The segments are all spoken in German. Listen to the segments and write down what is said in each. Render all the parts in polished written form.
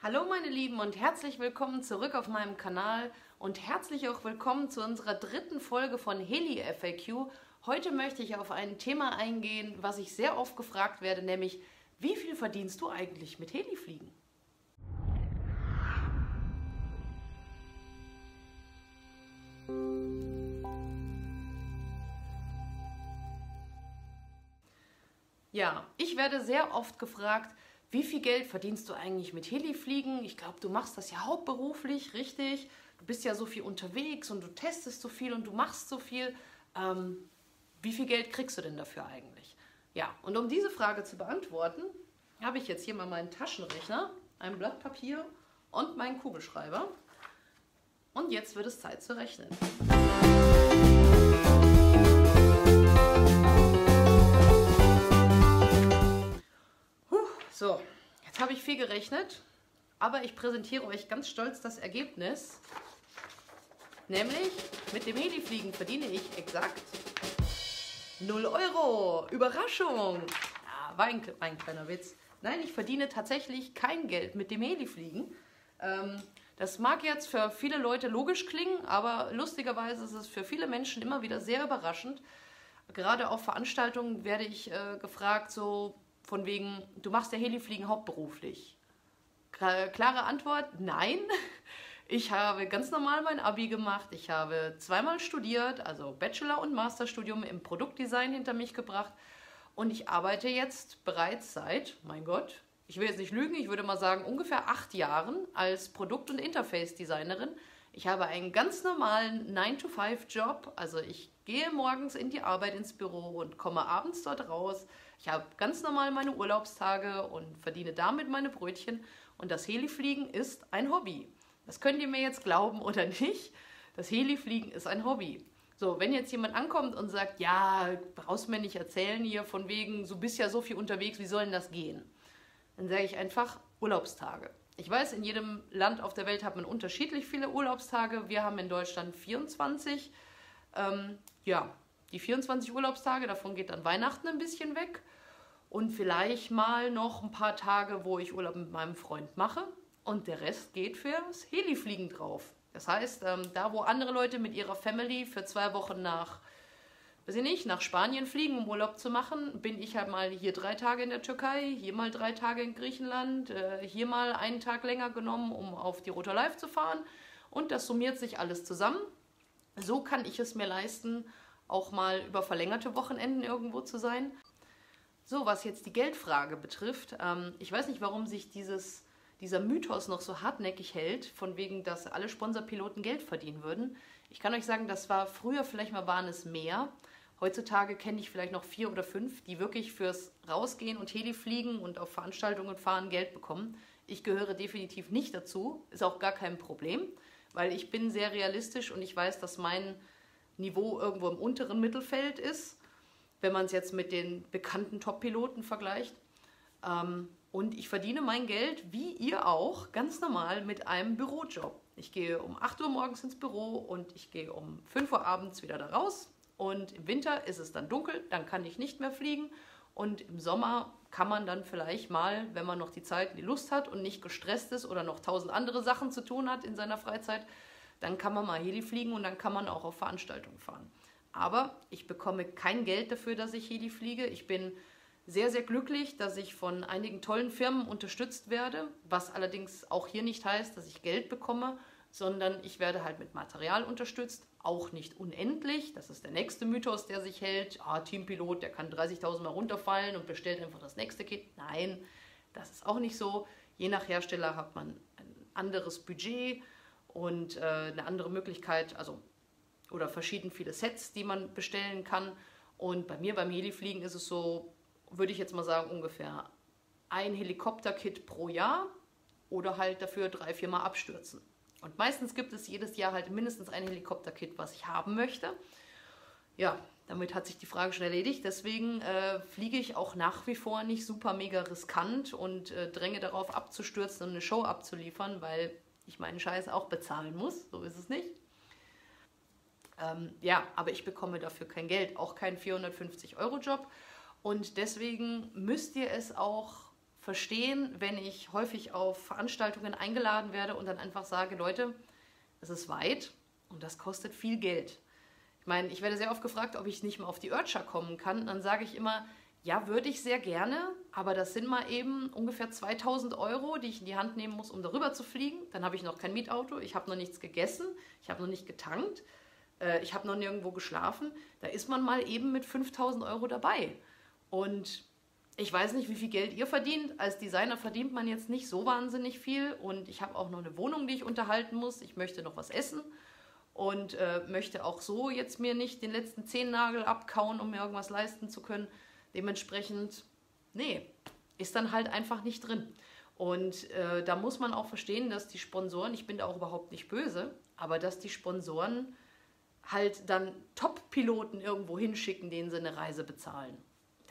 Hallo meine Lieben und herzlich willkommen zurück auf meinem Kanal und herzlich auch willkommen zu unserer dritten Folge von Heli FAQ. Heute möchte ich auf ein Thema eingehen, was ich sehr oft gefragt werde, nämlich wie viel verdienst du eigentlich mit Helifliegen? Ja, ich werde sehr oft gefragt, wie viel Geld verdienst du eigentlich mit Helifliegen? Ich glaube, du machst das ja hauptberuflich, richtig? Du bist ja so viel unterwegs und du testest so viel und du machst so viel. Wie viel Geld kriegst du denn dafür eigentlich? Ja, und um diese Frage zu beantworten, habe ich jetzt hier mal meinen Taschenrechner, ein Blatt Papier und meinen Kugelschreiber. Und jetzt wird es Zeit zu rechnen. So, jetzt habe ich viel gerechnet, aber ich präsentiere euch ganz stolz das Ergebnis. Nämlich, mit dem Helifliegen verdiene ich exakt 0 Euro. Überraschung! Ja, war ein kleiner Witz. Nein, ich verdiene tatsächlich kein Geld mit dem Helifliegen. Das mag jetzt für viele Leute logisch klingen, aber lustigerweise ist es für viele Menschen immer wieder sehr überraschend. Gerade auf Veranstaltungen werde ich gefragt, so von wegen, du machst ja Helifliegen hauptberuflich. Klare Antwort, nein. Ich habe ganz normal mein Abi gemacht. Ich habe zweimal studiert, also Bachelor- und Masterstudium im Produktdesign hinter mich gebracht. Und ich arbeite jetzt bereits seit, mein Gott, ich will jetzt nicht lügen, ich würde mal sagen ungefähr 8 Jahren als Produkt- und Interface-Designerin. Ich habe einen ganz normalen 9-to-5-Job, also ich gehe morgens in die Arbeit ins Büro und komme abends dort raus. Ich habe ganz normal meine Urlaubstage und verdiene damit meine Brötchen. Und das Helifliegen ist ein Hobby. Das könnt ihr mir jetzt glauben oder nicht. Das Helifliegen ist ein Hobby. So, wenn jetzt jemand ankommt und sagt, ja, brauchst du mir nicht erzählen hier von wegen, du bist ja so viel unterwegs, wie soll denn das gehen? Dann sage ich einfach Urlaubstage. Ich weiß, in jedem Land auf der Welt hat man unterschiedlich viele Urlaubstage. Wir haben in Deutschland 24. Ja, die 24 Urlaubstage, davon geht dann Weihnachten ein bisschen weg. Und vielleicht mal noch ein paar Tage, wo ich Urlaub mit meinem Freund mache. Und der Rest geht fürs Helifliegen drauf. Das heißt, da wo andere Leute mit ihrer Family für 2 Wochen nach Spanien fliegen, um Urlaub zu machen, bin ich halt mal hier 3 Tage in der Türkei, hier mal 3 Tage in Griechenland, hier mal einen Tag länger genommen, um auf die Roter Live zu fahren. Und das summiert sich alles zusammen. So kann ich es mir leisten, auch mal über verlängerte Wochenenden irgendwo zu sein. So, was jetzt die Geldfrage betrifft, ich weiß nicht, warum sich dieser Mythos noch so hartnäckig hält, von wegen, dass alle Sponsorpiloten Geld verdienen würden. Ich kann euch sagen, das war früher, vielleicht mal waren es mehr. Heutzutage kenne ich vielleicht noch 4 oder 5, die wirklich fürs Rausgehen und Helifliegen und auf Veranstaltungen fahren Geld bekommen. Ich gehöre definitiv nicht dazu, ist auch gar kein Problem, weil ich bin sehr realistisch und ich weiß, dass mein Niveau irgendwo im unteren Mittelfeld ist, wenn man es jetzt mit den bekannten Top-Piloten vergleicht. Und ich verdiene mein Geld, wie ihr auch, ganz normal mit einem Bürojob. Ich gehe um 8 Uhr morgens ins Büro und ich gehe um 5 Uhr abends wieder da raus. Und im Winter ist es dann dunkel, dann kann ich nicht mehr fliegen. Und im Sommer kann man dann vielleicht mal, wenn man noch die Zeit und die Lust hat und nicht gestresst ist oder noch 1000 andere Sachen zu tun hat in seiner Freizeit, dann kann man mal Heli fliegen und dann kann man auch auf Veranstaltungen fahren. Aber ich bekomme kein Geld dafür, dass ich Heli fliege. Ich bin sehr, sehr glücklich, dass ich von einigen tollen Firmen unterstützt werde, was allerdings auch hier nicht heißt, dass ich Geld bekomme, sondern ich werde halt mit Material unterstützt, auch nicht unendlich. Das ist der nächste Mythos, der sich hält. Teampilot, der kann 30.000 Mal runterfallen und bestellt einfach das nächste Kit. Nein, das ist auch nicht so. Je nach Hersteller hat man ein anderes Budget und eine andere Möglichkeit, oder verschieden viele Sets, die man bestellen kann. Und bei mir beim Helifliegen ist es so, würde ich jetzt mal sagen, ungefähr ein Helikopterkit pro Jahr oder halt dafür 3-4 Mal abstürzen. Und meistens gibt es jedes Jahr halt mindestens ein Helikopterkit, was ich haben möchte. Ja, damit hat sich die Frage schon erledigt. Deswegen fliege ich auch nach wie vor nicht super mega riskant und dränge darauf abzustürzen und eine Show abzuliefern, weil ich meinen Scheiß auch bezahlen muss. So ist es nicht. Ja, aber ich bekomme dafür kein Geld, auch keinen 450-Euro-Job. Und deswegen müsst ihr es auch verstehen, wenn ich häufig auf Veranstaltungen eingeladen werde und dann einfach sage, Leute, es ist weit und das kostet viel Geld. Ich meine, ich werde sehr oft gefragt, ob ich nicht mal auf die Urcha kommen kann. Dann sage ich immer, ja, würde ich sehr gerne, aber das sind mal eben ungefähr 2000 €, die ich in die Hand nehmen muss, um darüber zu fliegen. Dann habe ich noch kein Mietauto, ich habe noch nichts gegessen, ich habe noch nicht getankt, ich habe noch nirgendwo geschlafen. Da ist man mal eben mit 5000 € dabei. Und ich weiß nicht, wie viel Geld ihr verdient. Als Designer verdient man jetzt nicht so wahnsinnig viel. Und ich habe auch noch eine Wohnung, die ich unterhalten muss. Ich möchte noch was essen. Und möchte auch so jetzt mir nicht den letzten Zehennagel abkauen, um mir irgendwas leisten zu können. Dementsprechend, nee, ist dann halt einfach nicht drin. Und da muss man auch verstehen, dass die Sponsoren, ich bin da auch überhaupt nicht böse, aber dass die Sponsoren halt dann Top-Piloten irgendwo hinschicken, denen sie eine Reise bezahlen.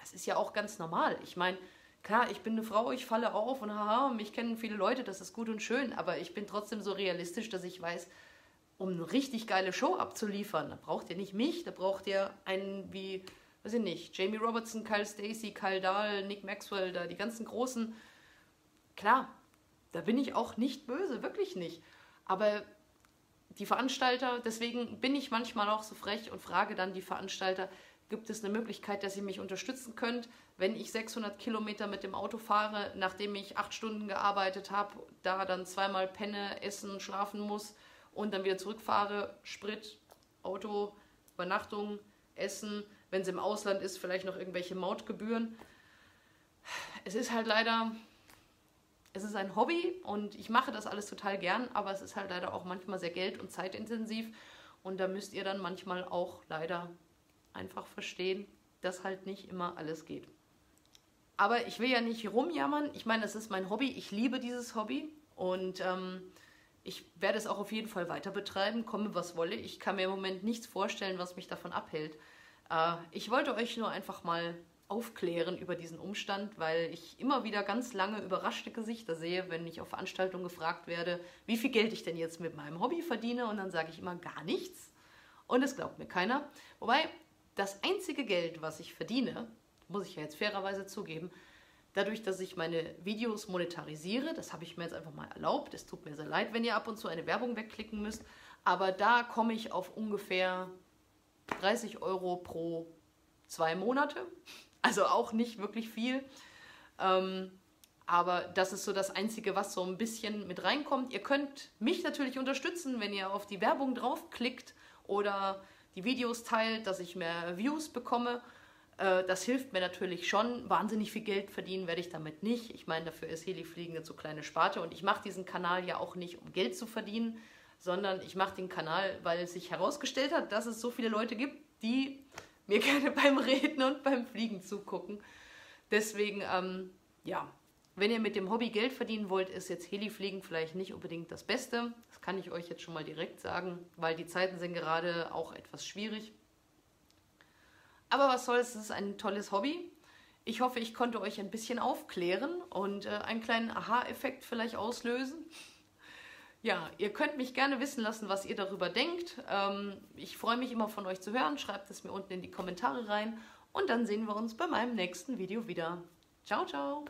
Das ist ja auch ganz normal. Ich meine, klar, ich bin eine Frau, ich falle auf und haha, mich kennen viele Leute, das ist gut und schön, aber ich bin trotzdem so realistisch, dass ich weiß, um eine richtig geile Show abzuliefern, da braucht ihr nicht mich, da braucht ihr einen wie, weiß ich nicht, Jamie Robertson, Kyle Stacey, Kyle Dahl, Nick Maxwell, da die ganzen Großen. Klar, da bin ich auch nicht böse, wirklich nicht. Aber die Veranstalter, deswegen bin ich manchmal auch so frech und frage dann die Veranstalter, gibt es eine Möglichkeit, dass ihr mich unterstützen könnt, wenn ich 600 Kilometer mit dem Auto fahre, nachdem ich 8 Stunden gearbeitet habe, da dann zweimal penne, essen, schlafen muss und dann wieder zurückfahre, Sprit, Auto, Übernachtung, Essen, wenn es im Ausland ist, vielleicht noch irgendwelche Mautgebühren. Es ist halt leider, es ist ein Hobby und ich mache das alles total gern, aber es ist halt leider auch manchmal sehr geld- und zeitintensiv und da müsst ihr dann manchmal auch leider einfach verstehen, dass halt nicht immer alles geht. Aber ich will ja nicht rumjammern, ich meine, es ist mein Hobby, ich liebe dieses Hobby und ich werde es auch auf jeden Fall weiter betreiben, komme was wolle. Ich kann mir im Moment nichts vorstellen, was mich davon abhält. Ich wollte euch nur einfach mal aufklären über diesen Umstand, weil ich immer wieder ganz lange überraschte Gesichter sehe, wenn ich auf Veranstaltungen gefragt werde, wie viel Geld ich denn jetzt mit meinem Hobby verdiene und dann sage ich immer gar nichts und es glaubt mir keiner. Wobei das einzige Geld, was ich verdiene, muss ich ja jetzt fairerweise zugeben, dadurch, dass ich meine Videos monetarisiere, das habe ich mir jetzt einfach mal erlaubt, es tut mir sehr leid, wenn ihr ab und zu eine Werbung wegklicken müsst, aber da komme ich auf ungefähr 30 € pro 2 Monate. Also auch nicht wirklich viel. Aber das ist so das Einzige, was so ein bisschen mit reinkommt. Ihr könnt mich natürlich unterstützen, wenn ihr auf die Werbung draufklickt oder die Videos teilt, dass ich mehr Views bekomme. Das hilft mir natürlich schon. Wahnsinnig viel Geld verdienen werde ich damit nicht. Ich meine, dafür ist Helifliegen eine zu kleine Sparte. Und ich mache diesen Kanal ja auch nicht, um Geld zu verdienen, sondern ich mache den Kanal, weil es sich herausgestellt hat, dass es so viele Leute gibt, die mir gerne beim Reden und beim Fliegen zugucken. Deswegen, ja, wenn ihr mit dem Hobby Geld verdienen wollt, ist jetzt Helifliegen vielleicht nicht unbedingt das Beste. Das kann ich euch jetzt schon mal direkt sagen, weil die Zeiten sind gerade auch etwas schwierig. Aber was soll's, es ist ein tolles Hobby. Ich hoffe, ich konnte euch ein bisschen aufklären und einen kleinen Aha-Effekt vielleicht auslösen. Ja, ihr könnt mich gerne wissen lassen, was ihr darüber denkt. Ich freue mich immer von euch zu hören. Schreibt es mir unten in die Kommentare rein. Und dann sehen wir uns bei meinem nächsten Video wieder. Ciao, ciao!